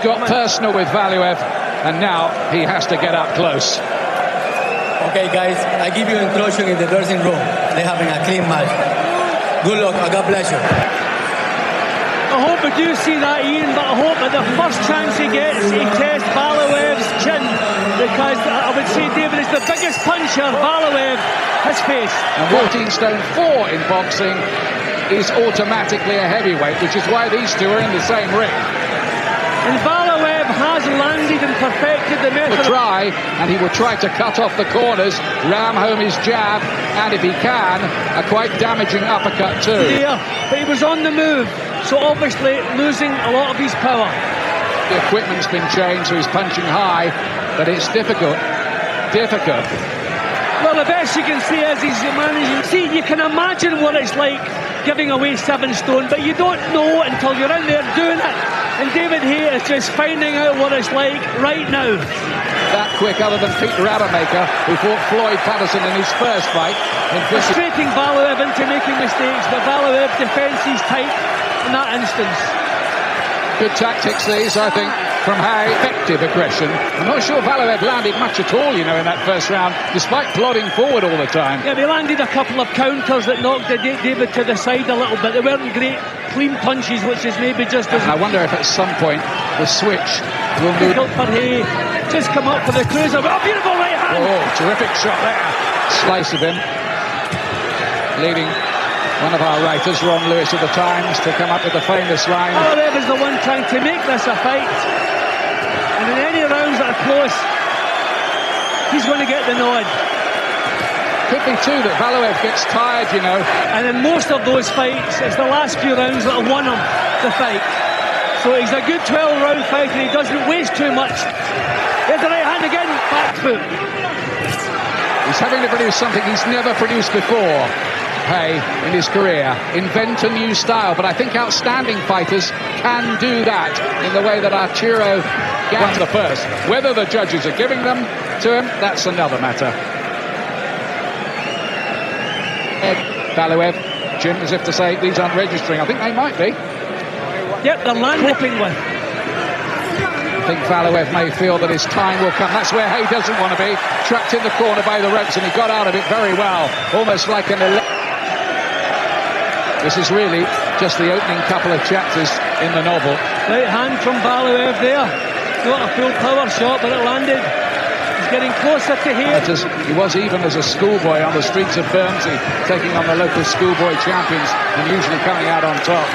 Got personal with Valuev, and now he has to get up close. Okay, guys, I give you instruction in the dressing room. They're having a clean match. Good luck, God bless you. I hope we do see that, Ian, but I hope that the first chance he gets, he tests Valuev's chin, because I would say David is the biggest puncher Valuev has faced. And 14 stone 4 in boxing is automatically a heavyweight, which is why these two are in the same ring. And Valuev has landed and perfected the method. He will try to cut off the corners, ram home his jab, and if he can, a quite damaging uppercut too. Yeah, but he was on the move, so obviously losing a lot of his power. The equipment's been changed, so he's punching high, but it's difficult. Well, the best you can see is he's managing. See, you can imagine what it's like giving away 7 stone, but you don't know until you're in there doing it. And David Haye is just finding out what it's like right now. That quick, other than Peter Rademacher, who fought Floyd Patterson in his first fight. Frustrating Valuev into making mistakes, but Valuev defends his tight in that instance. Good tactics these, I think, from Haye. Effective aggression. I'm not sure Valuev landed much at all, you know, in that first round, despite plodding forward all the time. Yeah, he landed a couple of counters that knocked David to the side a little bit. They weren't great clean punches, which is maybe just as... I wonder if at some point the switch will move. For Haye, just come up for the cruiser. Oh, beautiful right hand! Oh, terrific shot there. Slice of him. Leading one of our writers, Ron Lewis of the Times, to come up with the famous line. Valuev is the one trying to make this a fight. And in any rounds that are close, he's going to get the nod. Could be too that Valuev gets tired, you know. And in most of those fights, it's the last few rounds that have won him the fight. So he's a good 12-round fighter. He doesn't waste too much. There's the right hand again, back foot. He's having to produce something he's never produced before, Haye, in his career. Invent a new style, but I think outstanding fighters can do that in the way that Arturo won the first. Whether the judges are giving them to him, that's another matter. Valuev, Jim, as if to say, these aren't registering. I think they might be. Yep, the land hoping with. I think Valuev may feel that his time will come. That's where Haye doesn't want to be. Trapped in the corner by the ropes, and he got out of it very well. Almost like an... This is really just the opening couple of chapters in the novel. Right hand from Valuev there. Not a full power shot, but it landed. He's getting closer to Haye. He was even as a schoolboy on the streets of Bermondsey, taking on the local schoolboy champions and usually coming out on top.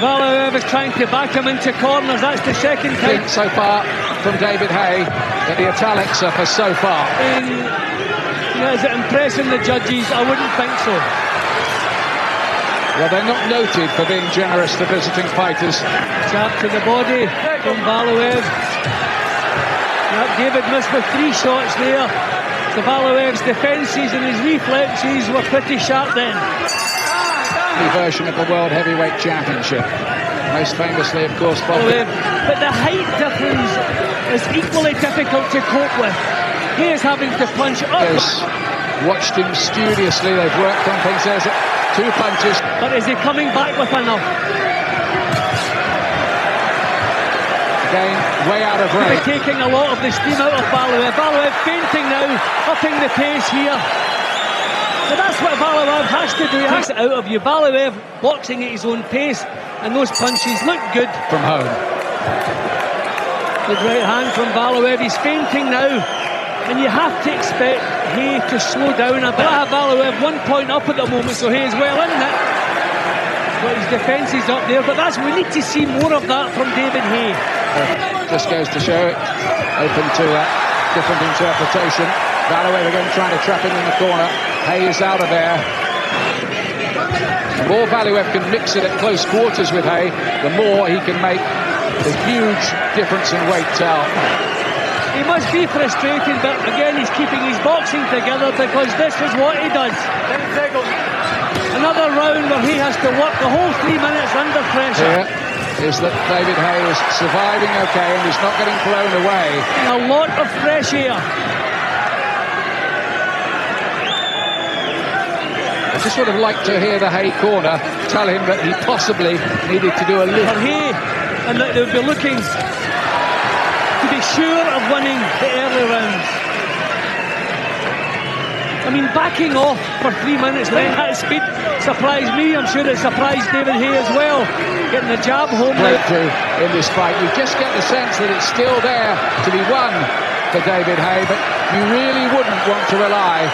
Valuev is trying to back him into corners. That's the second time. So far from David Haye, that the italics are for so far. Is it impressing the judges? I wouldn't think so. Well, they're not noted for being generous to visiting fighters. Jab to the body from Valuev. Yep, David missed with 3 shots there. So Valuev's defences and his reflexes were pretty sharp then. The version of the World Heavyweight Championship. Most famously, of course, Valuev. But the height difference is equally difficult to cope with. He is having to punch up. Watched him studiously. They've worked on things. There's 2 punches. But is he coming back with enough? Again, way out of range. He's taking a lot of the steam out of Valuev. Valuev fainting now, upping the pace here. So that's what Valuev has to do. He has it out of you. Valuev boxing at his own pace, and those punches look good. From home. Good right hand from Valuev. He's fainting now, and you have to expect Haye to slow down a bit. Valuev 1 point up at the moment, so Haye is well in it. But his defence is up there, but we need to see more of that from David Haye. Just goes to show it. Open to a different interpretation. Valuev again trying to trap him in the corner. Haye is out of there. The more Valuev can mix it at close quarters with Haye, the more he can make the huge difference in weight tell. He must be frustrated, but again he's keeping his boxing together because this is what he does. Another round where he has to work the whole 3 minutes under pressure. Here is that David Haye is surviving okay and he's not getting blown away. A lot of fresh air. I just would have liked to hear the Haye corner tell him that he possibly needed to do a little. For Haye, and that they'll be looking to be sure of winning the early rounds. I mean, backing off for 3 minutes then at speed surprised me. I'm sure it surprised David Haye as well, getting the jab home. Breakthrough in this fight. You just get the sense that it's still there to be won for David Haye, but you really wouldn't want to rely.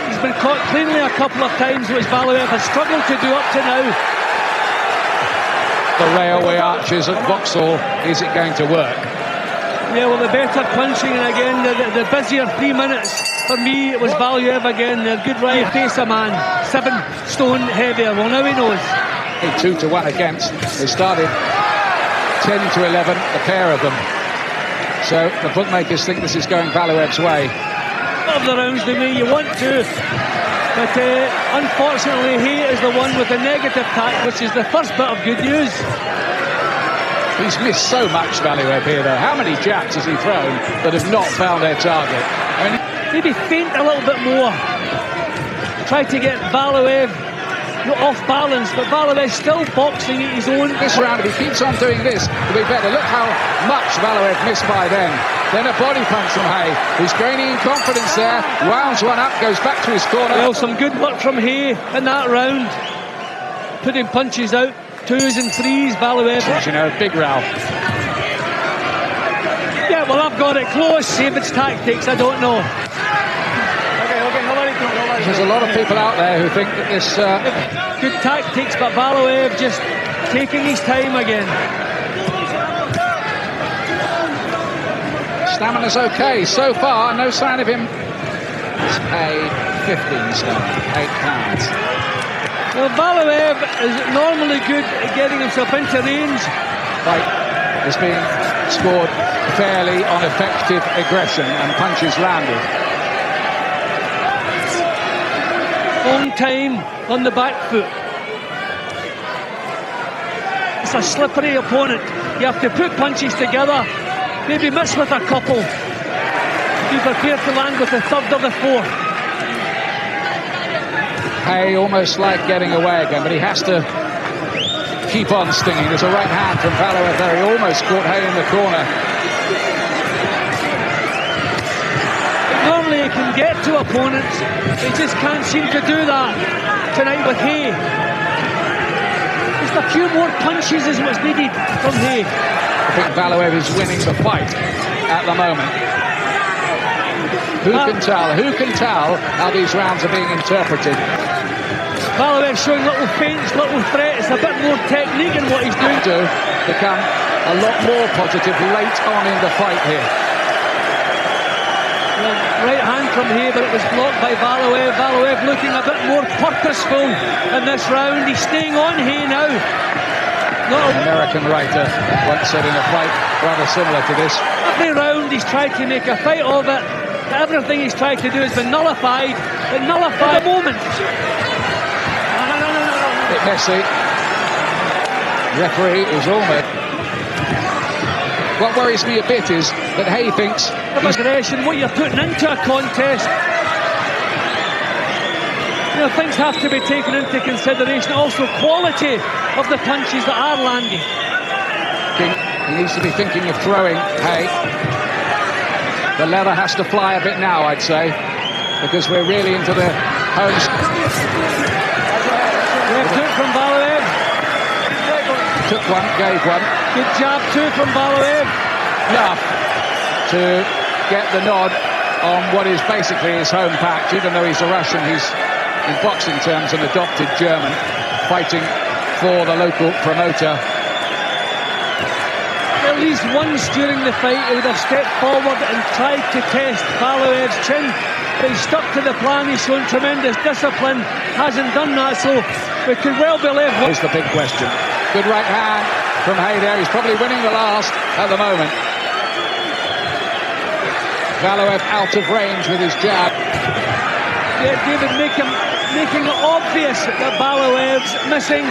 He's been caught cleanly a couple of times, which Valuev has struggled to do up to now. The railway archers at Vauxhall, is it going to work? Yeah, well, the better punching, and again, the busier 3 minutes. For me, it was Valuev again. A good right face a man, 7 stone heavier. Well, now he knows. 2-1 against. They started 10-11, the pair of them. So the bookmakers think this is going Valuev's way. Of the rounds the way you want to, but unfortunately, he is the one with the negative tack, which is the first bit of good news. He's missed so much, Valuev, here, though. How many jabs has he thrown that have not found their target? I mean, maybe feint a little bit more. Try to get Valuev off balance, but Valuev still boxing at his own. This round, if he keeps on doing this, it'll be better. Look how much Valuev missed by then. Then a body punch from Haye, who's gaining in confidence there. Wounds one up, goes back to his corner. Well, some good work from Haye in that round. Putting punches out, 2s and 3s, Valuev. You know, big row. Yeah, well, I've got it close. See if it's tactics, I don't know. There's a lot of people out there who think that this... Good tactics, but Valuev just taking his time again. Stamina's okay so far, no sign of him. A 15 stone, 8 pounds. Well, Valuev is normally good at getting himself into range. Fight is being scored fairly on effective aggression and punches landed. Long time on the back foot. It's a slippery opponent. You have to put punches together, maybe miss with a couple. Be prepared to land with the third or the fourth. Haye almost like getting away again, but he has to keep on stinging. There's a right hand from Valuev there. He almost caught Haye in the corner. Normally he can get to opponents. He just can't seem to do that tonight with Haye. Just a few more punches is what's needed from Haye. I think Valuev is winning the fight at the moment. Who can tell? Who can tell how these rounds are being interpreted? Valuev showing little feints, little threats, a bit more technique in what he's doing. To become a lot more positive late on in the fight here. Well, right hand from Haye, but it was blocked by Valuev. Valuev looking a bit more purposeful in this round. He's staying on Haye now. An American writer once said in a fight rather similar to this. Every round he's tried to make a fight of it. Everything he's tried to do has been nullified. But nullified at the moment. Bit messy. Referee is almost. What worries me a bit is that Haye thinks aggression, what you're putting into a contest. You know, things have to be taken into consideration. Also, quality of the punches that are landing. He needs to be thinking of throwing Haye. The leather has to fly a bit now, I'd say, because we're really into the home. Took from Valuev. Took one, gave one. Good jab too from Valuev. Enough to get the nod on what is basically his home patch. Even though he's a Russian, he's, in boxing terms, an adopted German, fighting for the local promoter. At least once during the fight, he would have stepped forward and tried to test Valuev's chin. But he's stuck to the plan. He's shown tremendous discipline. Hasn't done that, so we could well be left. Here's the big question. Good right hand from Haye there. He's probably winning the last at the moment. Valuev out of range with his jab. Yeah, David making it obvious that Valuev's missing.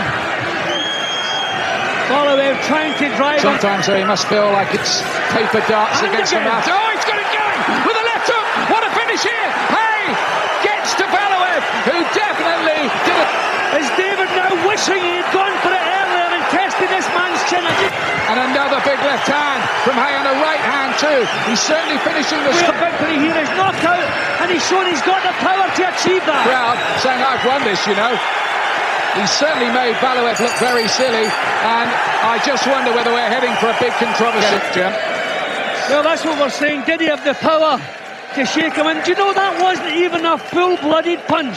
Valuev trying to drive. Sometimes he must feel like it's paper darts against the mouth. Oh, he's got it going with a left hook. What a finish here. Haye gets to Valuev, who definitely did it. Is David now wishing he had gone for it earlier and tested this man's chin? And And another big left hand from Haye, and a right hand too. He's certainly finishing the victory here is knockout, and he's shown he's got the power to achieve that. Crowd saying, I've won this, you know. He certainly made Valuev look very silly, and I just wonder whether we're heading for a big controversy, Jim. Well, that's what we're saying. Did he have the power to shake him? And do you know, that wasn't even a full-blooded punch.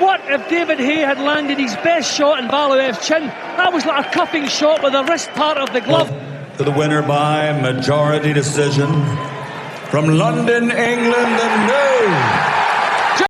What if David Haye had landed his best shot in Valuev's chin? That was like a cuffing shot with the wrist part of the glove. To the winner by majority decision from London, England, the new